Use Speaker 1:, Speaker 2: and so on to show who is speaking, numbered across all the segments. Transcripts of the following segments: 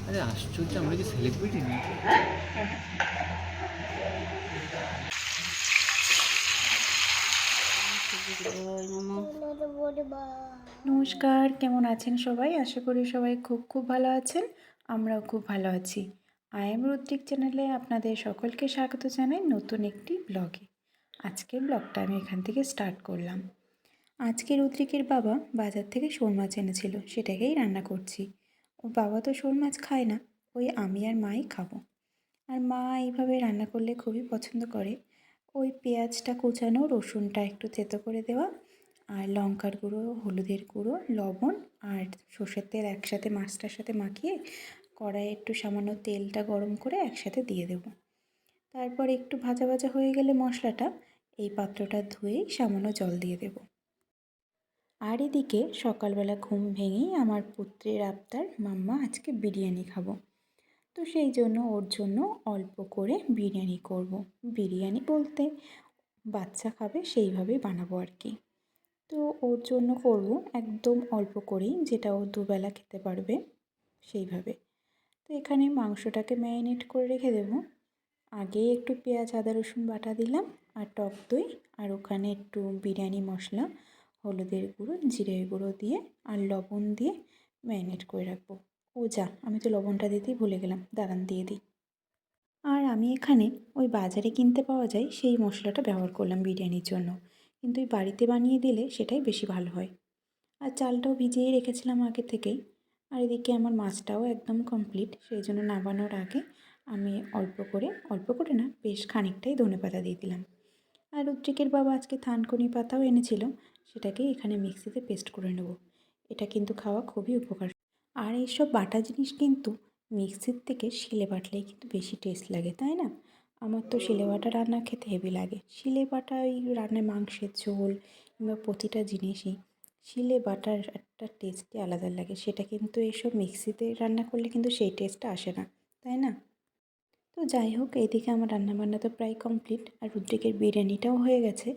Speaker 1: আরে আশ্চর্য, আমরা কি সেলিব্রিটি নাকি?
Speaker 2: নমস্কার, কেমন আছেন সবাই? আশা করি সবাই খুব খুব ভালো আছেন। আমরাও খুব ভালো আছি। আই এম রুদ্রিক চ্যানেলে আপনাদের সকলকে স্বাগত জানাই নতুন একটি ব্লগে। আজকের ব্লগটা আমি এখান থেকে স্টার্ট করলাম। আজকে রুদ্রিকের বাবা বাজার থেকে শোল মাছ এনেছিল, সেটাকেই রান্না করছি। ওর বাবা তো শোল মাছ খায় না, ওই আমি আর মাই খাবো। আর মা এইভাবে রান্না করলে খুবই পছন্দ করে। ওই পেঁয়াজটা কুচানো, রসুনটা একটু থেতো করে দেওয়া, আর লঙ্কার গুঁড়ো, হলুদের গুঁড়ো, লবণ আর সর্ষের তেল একসাথে মাছটার সাথে মাখিয়ে কড়াইয়ে একটু সামান্য তেলটা গরম করে একসাথে দিয়ে দেব। তারপর একটু ভাজা ভাজা হয়ে গেলে মশলাটা এই পাত্রটা ধুয়েই সামান্য জল দিয়ে দেব। আর এদিকে সকালবেলা ঘুম ভেঙেই আমার পুত্রের আবদার, মাম্মা আজকে বিরিয়ানি খাবো। তো সেই জন্য ওর জন্য অল্প করে বিরিয়ানি করব। বিরিয়ানি বলতে বাচ্চা খাবে সেইভাবেই বানাবো আর কি। তো ওর জন্য করব একদম অল্প করেই, যেটা ও দুবেলা খেতে পারবে সেইভাবে। তো এখানে মাংসটাকে ম্যারিনেট করে রেখে দেবো। আগে একটু পেঁয়াজ আদা রসুন বাটা দিলাম, আর টক দই, আর ওখানে একটু বিরিয়ানি মশলা, হলুদের গুঁড়ো, জিরের গুঁড়ো দিয়ে আর লবণ দিয়ে ম্যারিনেট করে রাখবো। ও যা, আমি তো লবণটা দিতেই ভুলে গেলাম, দাঁড়ান দিয়ে দিই। আর আমি এখানে ওই বাজারে কিনতে পাওয়া যায় সেই মশলাটা ব্যবহার করলাম বিরিয়ানির জন্য, কিন্তু ওই বাড়িতে বানিয়ে দিলে সেটাই বেশি ভালো হয়। আর চালটাও ভিজিয়ে রেখেছিলাম আগে থেকেই। আর এদিকে আমার মাছটাও একদম কমপ্লিট, সেই জন্য নামানোর আগে আমি অল্প করে না, বেশ খানিকটাই ধনেপাতা দিয়ে দিলাম। আর রুদ্রিকের বাবা আজকে থানকুনি পাতাও এনেছিল, সেটাকে এখানে মিক্সিতে পেস্ট করে নেব। এটা কিন্তু খাওয়া খুবই উপকার। আর এইসব বাটা জিনিস কিন্তু মিক্সির থেকে শিলে বাটলেই কিন্তু বেশি টেস্ট লাগে, তাই না? আমার তো শিলে বাটা রান্না খেতে হেভি লাগে। শিলে বাটা ওই রান্নায় মাংসের ঝোল কিংবা প্রতিটা জিনিসই শিলে বাটার একটা টেস্টই আলাদা লাগে। সেটা কিন্তু এইসব মিক্সিতে রান্না করলে কিন্তু সেই টেস্টটা আসে না, তাই না? তো যাই হোক, এইদিকে আমার রান্নাবান্না তো প্রায় কমপ্লিট, আর রুদ্রিকের বিরিয়ানিটাও হয়ে গেছে।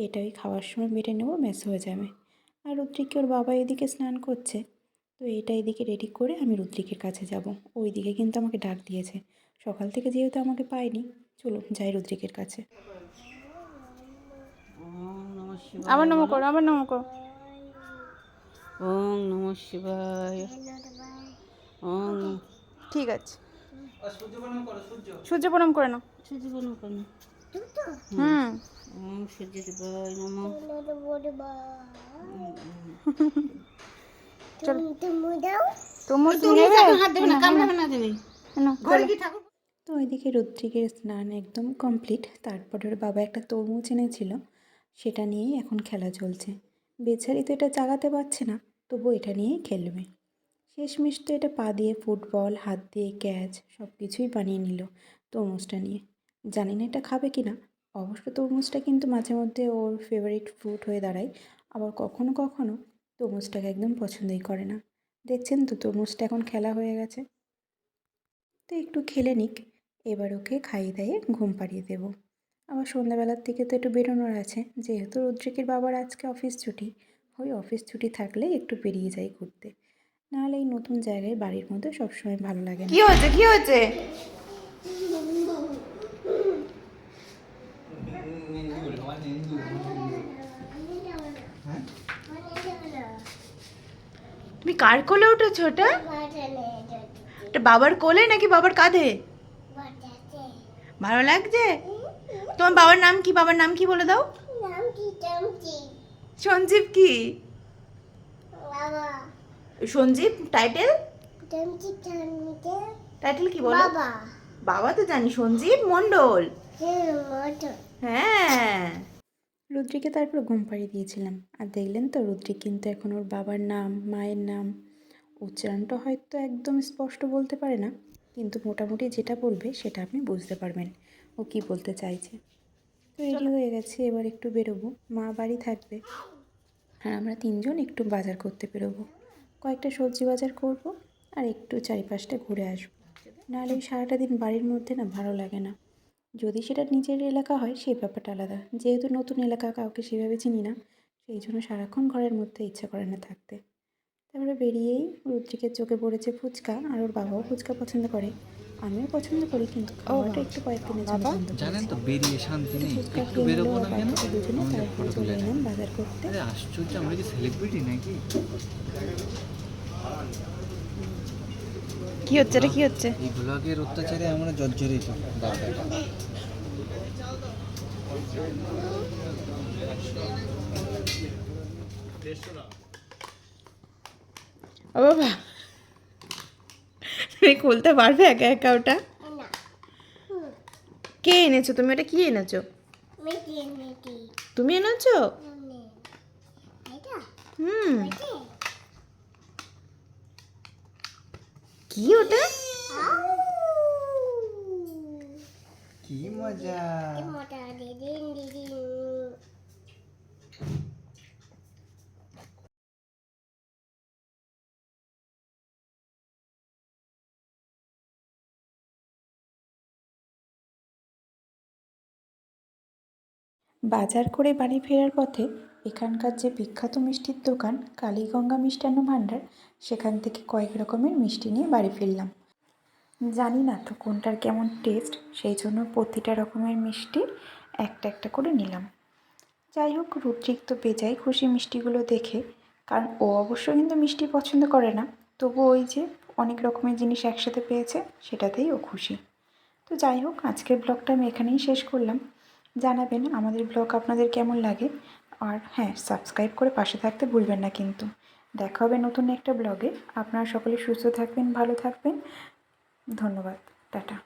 Speaker 2: এটা ওই খাওয়ার সময় বেটে নেবো, ম্যাস হয়ে যাবে। আর রুদ্রিককে ওর বাবা এদিকে স্নান করছে, তো এটা এদিকে রেডি করে আমি রুদ্রিকের কাছে যাব। ওই দিকে কিন্তু আমাকে ডাক দিয়েছে, সকাল থেকে যেহেতু আমাকে পায়নি। চলো যাই রুদ্রিকের কাছে।
Speaker 3: ওম নমঃ
Speaker 2: আবার
Speaker 3: শিবায়
Speaker 2: নমো
Speaker 3: বলো।
Speaker 2: করো, আবার নমো করো।
Speaker 3: ওম নমঃ শিবায়। ওম
Speaker 2: ঠিক আছে, সূর্য প্রণাম করে নাও।
Speaker 3: সূর্য প্রণাম করো।
Speaker 2: হুম।
Speaker 3: ওম সূর্য দেবায় নমঃ।
Speaker 2: চলো তুমি
Speaker 3: তুমি
Speaker 2: নেবে
Speaker 3: এখন হাত দেবে না, কামড়াবে না তুমি। ঘরে
Speaker 2: চলো।
Speaker 3: কি ঠাকুর?
Speaker 2: তো ওইদিকে রুদ্রিকের স্নান একদম কমপ্লিট। তারপরে ওর বাবা একটা তরমুজ এনেছিল, সেটা নিয়েই এখন খেলা চলছে। বেচারি তো এটা চাগাতে পারছে না, তবু এটা নিয়েই খেলবে। শেষমেশ তো এটা পা দিয়ে ফুটবল, হাত দিয়ে ক্যাচ, সব কিছুই বানিয়ে নিল তরমুজটা নিয়ে। জানি না এটা খাবে কি না। অবশ্য তরমুজটা কিন্তু মাঝে মধ্যে ওর ফেভারিট ফ্রুট হয়ে দাঁড়ায়, আবার কখনো কখনো তরমুজটাকে একদম পছন্দই করে না। দেখছেন তো তরমুজটা এখন খেলা হয়ে গেছে। তো একটু খেলে নিক, এবার ওকে খাইয়ে দাইয়ে ঘুম পাড়িয়ে দেবো। আবার সন্ধ্যাবেলার দিকে তো একটু বেরোনোর আছে, যেহেতু রুদ্রিকের বাবার আজকে অফিস ছুটি। ওই অফিস ছুটি থাকলে একটু বেরিয়ে যাই ঘুরতে, নাহলে এই নতুন জায়গায় বাড়ির মধ্যে সবসময় ভালো লাগে না। কি হয়েছে, কি হয়েছে? তুমি কার কোলে উঠেছো ওটা? এটা বাবার কোলে নাকি বাবার কাঁধে? ভালো লাগছে? তোমার বাবার নাম কি? বাবার নাম কি বলে দাও। সঞ্জীব কি? সঞ্জীব টাইটেল? টাইটেল কি বলো? বাবা তো জানি, সঞ্জীব মণ্ডল। হ্যাঁ। রুদ্রিকে তারপর ঘুম পাড়িয়ে দিয়েছিলাম। আর দেখলেন তো, রুদ্রিক কিন্তু এখন ওর বাবার নাম, মায়ের নাম উচ্চারণটা হয়তো একদম স্পষ্ট বলতে পারে না, কিন্তু মোটামুটি যেটা বলবে সেটা আপনি বুঝতে পারবেন ও কী বলতে চাইছে। তো রেডি হয়ে গেছে, এবার একটু বেরোবো। মা বাড়ি থাকবে, আর আমরা তিনজন একটু বাজার করতে বেরোবো। কয়েকটা সবজি বাজার করব, আর একটু চারিপাশটা ঘুরে আসবো। নাহলে ওই সারাটা দিন বাড়ির মধ্যে না ভালো লাগে না। যদি সেটা নিজের এলাকা হয় সেই ব্যাপারটা আলাদা, যেহেতু নতুন এলাকা, কাউকে সেভাবে চিনি না, সেই জন্য সারাক্ষণ ঘরের মধ্যে ইচ্ছা করে না থাকতে। তা তারপরে বেরিয়েই রুদ্রিকের চোখে পড়েছে ফুচকা, আর ওর বাবাও ফুচকা পছন্দ করে, আমিও পছন্দ করি, কিন্তু খাওয়াটা একটু কয়েকদিনের জন্য বন্ধ
Speaker 1: জানেন
Speaker 2: করেছি।
Speaker 1: তো বেরিয়ে শান্তি নেই,
Speaker 2: ফুচকা
Speaker 1: একটু
Speaker 2: খেয়ে নিল
Speaker 1: বেরোবো
Speaker 2: ওর
Speaker 1: না কেন
Speaker 2: বাচ্চাকে দুজনে,
Speaker 1: আমাদের
Speaker 2: তারপরে
Speaker 1: ফটো
Speaker 2: চলে
Speaker 1: তুলে
Speaker 2: এলাম
Speaker 1: নেন।
Speaker 2: বাজার করতে।
Speaker 1: আরে আশ্চর্য, আমরা কি সেলিব্রিটি নাকি?
Speaker 2: কি হচ্ছে এটা, কি হচ্ছে?
Speaker 1: এই ব্লগের অত্যাচারে আমরা জর্জরিত দাদা।
Speaker 2: ও বাবা, তুমি খুলতে পারবে একা একা ওটা? কে এনেছো তুমি? ওটা কি এনেছো? তুমি এনেছো? হুম, কি ওটা?
Speaker 1: কি মজা!
Speaker 2: বাজার করে বাড়ি ফেরার পথে এখানকার যে বিখ্যাত মিষ্টির দোকান কালীগঙ্গা মিষ্টান্ন ভাণ্ডার, সেখান থেকে কয়েক রকমের মিষ্টি নিয়ে বাড়ি ফিরলাম। জানি না তো কোনটার কেমন টেস্ট, সেই জন্য প্রতিটা রকমের মিষ্টি একটা একটা করে নিলাম। যাই হোক, রুদ্রিক তো বেজায় খুশি মিষ্টিগুলো দেখে, কারণ ও অবশ্য কিন্তু মিষ্টি পছন্দ করে না, তবু ওই যে অনেক রকমের জিনিস একসাথে পেয়েছে সেটাতেই ও খুশি। তো যাই হোক, আজকের ব্লগটা আমি এখানেই শেষ করলাম। জানাবেন আমাদের ব্লগ আপনাদের কেমন লাগে, আর হ্যাঁ, সাবস্ক্রাইব করে পাশে থাকতে ভুলবেন না কিন্তু। দেখা হবে নতুন একটা ব্লগে। আপনারা সকলে সুস্থ থাকবেন, ভালো থাকবেন। ধন্যবাদ, টাটা।